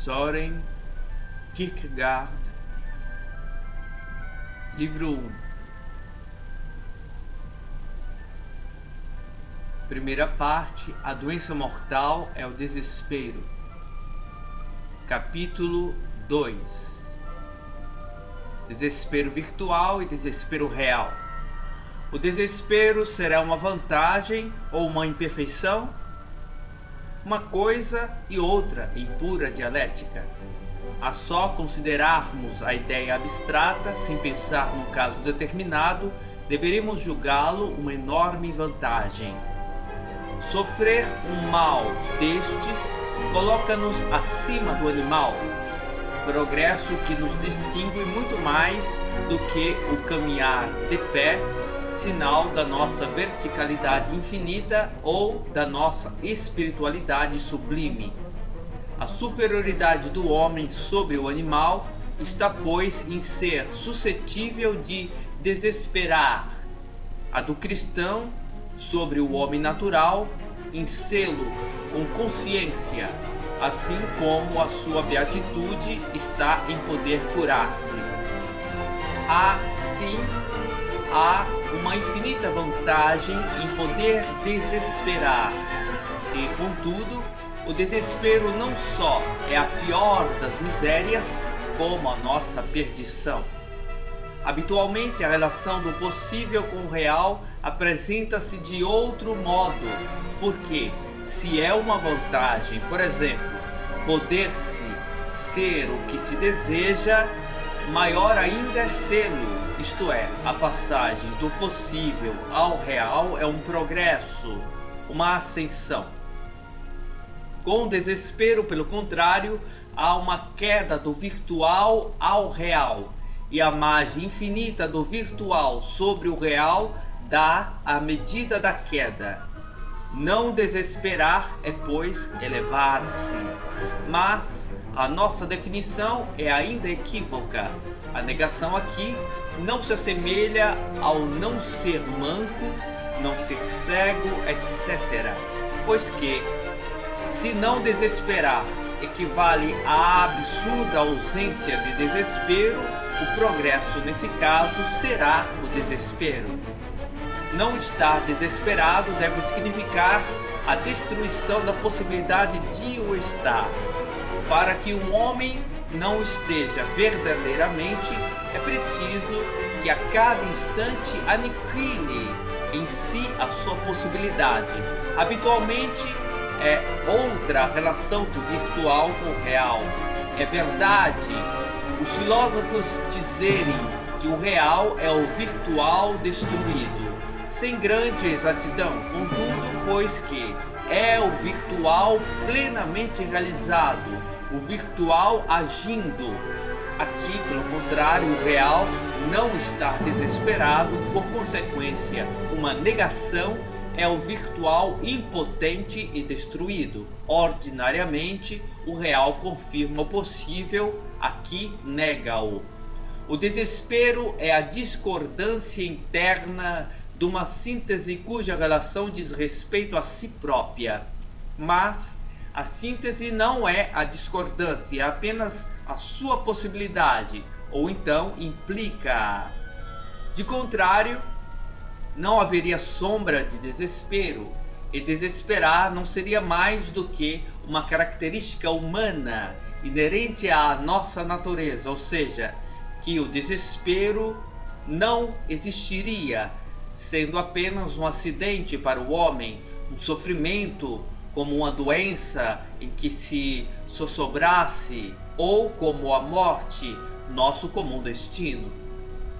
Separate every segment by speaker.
Speaker 1: Søren Kierkegaard, livro 1. Primeira parte: a doença mortal é o desespero. Capítulo 2: desespero virtual e desespero real. O desespero será uma vantagem ou uma imperfeição? Uma coisa e outra em pura dialética. A só considerarmos a ideia abstrata, sem pensar num caso determinado, deveremos julgá-lo uma enorme vantagem. Sofrer um mal destes coloca-nos acima do animal, progresso que nos distingue muito mais do que o caminhar de pé, sinal da nossa verticalidade infinita ou da nossa espiritualidade sublime. A superioridade do homem sobre o animal está, pois, em ser suscetível de desesperar. A do cristão sobre o homem natural, em sê-lo com consciência, assim como a sua beatitude está em poder curar-se. Assim, há uma infinita vantagem em poder desesperar, e, contudo, o desespero não só é a pior das misérias, como a nossa perdição. Habitualmente, a relação do possível com o real apresenta-se de outro modo, porque, se é uma vantagem, por exemplo, poder-se ser o que se deseja, maior ainda é sê-lo, isto é, a passagem do possível ao real é um progresso, uma ascensão. Com o desespero, pelo contrário, há uma queda do virtual ao real, e a margem infinita do virtual sobre o real dá a medida da queda. Não desesperar é, pois, elevar-se. Mas a nossa definição é ainda equívoca. A negação aqui não se assemelha ao não ser manco, não ser cego, etc. Pois que, se não desesperar equivale à absurda ausência de desespero, o progresso nesse caso será o desespero. Não estar desesperado deve significar a destruição da possibilidade de o estar. Para que um homem não esteja verdadeiramente, é preciso que a cada instante aniquile em si a sua possibilidade. Habitualmente, é outra relação do virtual com o real. É verdade os filósofos dizerem que o real é o virtual destruído, sem grande exatidão, contudo, pois que é o virtual plenamente realizado, o virtual agindo. Aqui, pelo contrário, o real não está desesperado, por consequência, uma negação é o virtual impotente e destruído. Ordinariamente, o real confirma o possível, aqui nega-o. O desespero é a discordância interna de uma síntese cuja relação diz respeito a si própria. Mas a síntese não é a discordância, é apenas a sua possibilidade, ou então implica-a. De contrário, não haveria sombra de desespero, e desesperar não seria mais do que uma característica humana inerente à nossa natureza, ou seja, que o desespero não existiria, sendo apenas um acidente para o homem, um sofrimento como uma doença em que se sossobrasse, ou como a morte, nosso comum destino.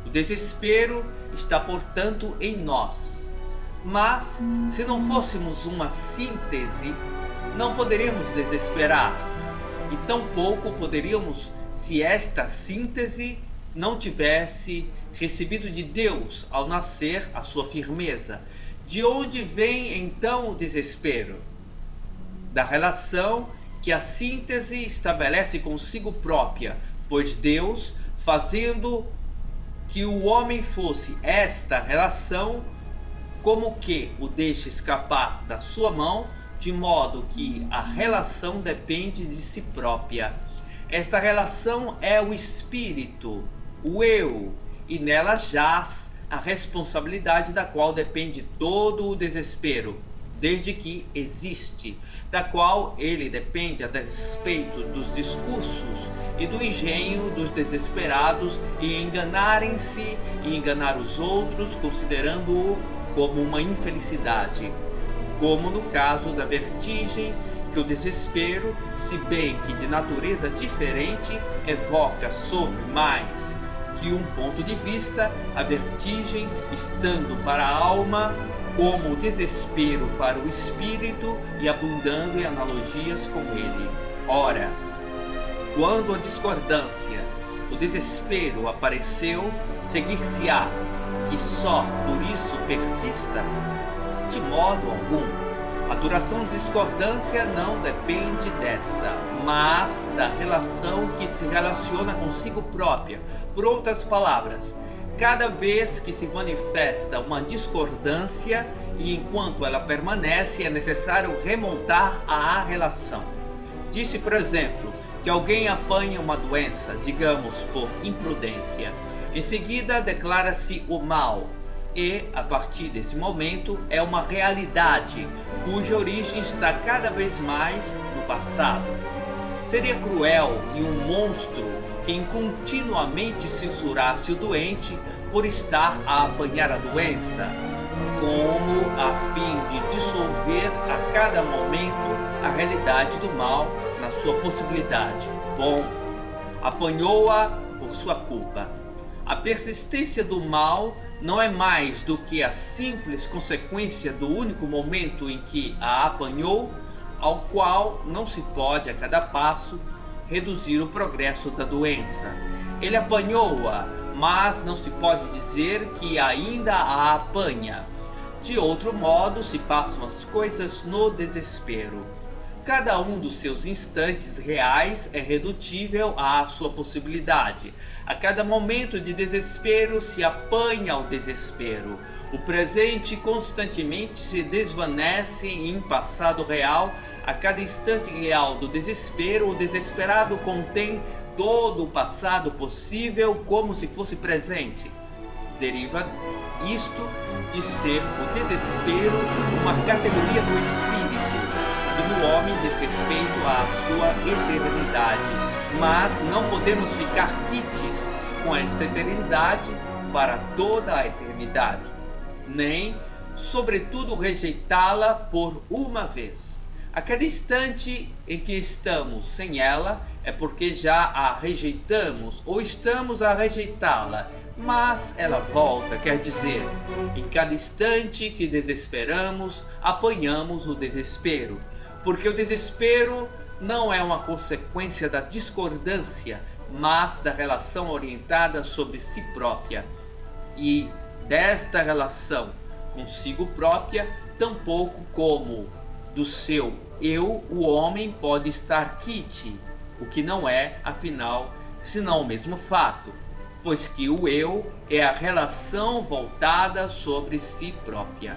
Speaker 1: O desespero está, portanto, em nós. Mas, se não fôssemos uma síntese, não poderíamos desesperar. E tampouco poderíamos se esta síntese não tivesse recebido de Deus ao nascer a sua firmeza. De onde vem então o desespero? Da relação que a síntese estabelece consigo própria, pois Deus, fazendo que o homem fosse esta relação, como que o deixa escapar da sua mão, de modo que a relação depende de si própria. Esta relação é o espírito, o eu, e nela jaz a responsabilidade da qual depende todo o desespero, desde que existe, da qual ele depende a despeito dos discursos e do engenho dos desesperados em enganarem-se e enganar os outros, considerando-o como uma infelicidade, como no caso da vertigem, que o desespero, se bem que de natureza diferente, evoca sob mais que um ponto de vista, a vertigem, estando para a alma, como o desespero para o espírito e abundando em analogias com ele. Ora, quando a discordância, o desespero apareceu, seguir-se-á que só por isso persista? De modo algum. A duração da discordância não depende desta, mas da relação que se relaciona consigo própria. Por outras palavras, cada vez que se manifesta uma discordância e enquanto ela permanece, é necessário remontar à relação. Disse, por exemplo, que alguém apanha uma doença, digamos por imprudência. Em seguida, declara-se o mal. E, a partir desse momento, é uma realidade cuja origem está cada vez mais no passado. Seria cruel e um monstro quem continuamente censurasse o doente por estar a apanhar a doença, como a fim de dissolver a cada momento a realidade do mal na sua possibilidade. Bom, apanhou-a por sua culpa. A persistência do mal não é mais do que a simples consequência do único momento em que a apanhou, ao qual não se pode, a cada passo, reduzir o progresso da doença. Ele apanhou-a, mas não se pode dizer que ainda a apanha. De outro modo, se passam as coisas no desespero. Cada um dos seus instantes reais é redutível à sua possibilidade. A cada momento de desespero se apanha o desespero. O presente constantemente se desvanece em passado real. A cada instante real do desespero, o desesperado contém todo o passado possível como se fosse presente. Deriva isto de ser o desespero uma categoria do espírito, que no homem diz respeito à sua eternidade, mas não podemos ficar quites com esta eternidade para toda a eternidade, nem, sobretudo, rejeitá-la por uma vez. A cada instante em que estamos sem ela, é porque já a rejeitamos ou estamos a rejeitá-la, mas ela volta, quer dizer, em cada instante que desesperamos, apanhamos o desespero, porque o desespero não é uma consequência da discordância, mas da relação orientada sobre si própria. E desta relação consigo própria, tampouco como do seu eu, o homem pode estar quite, o que não é, afinal, senão o mesmo fato, pois que o eu é a relação voltada sobre si própria.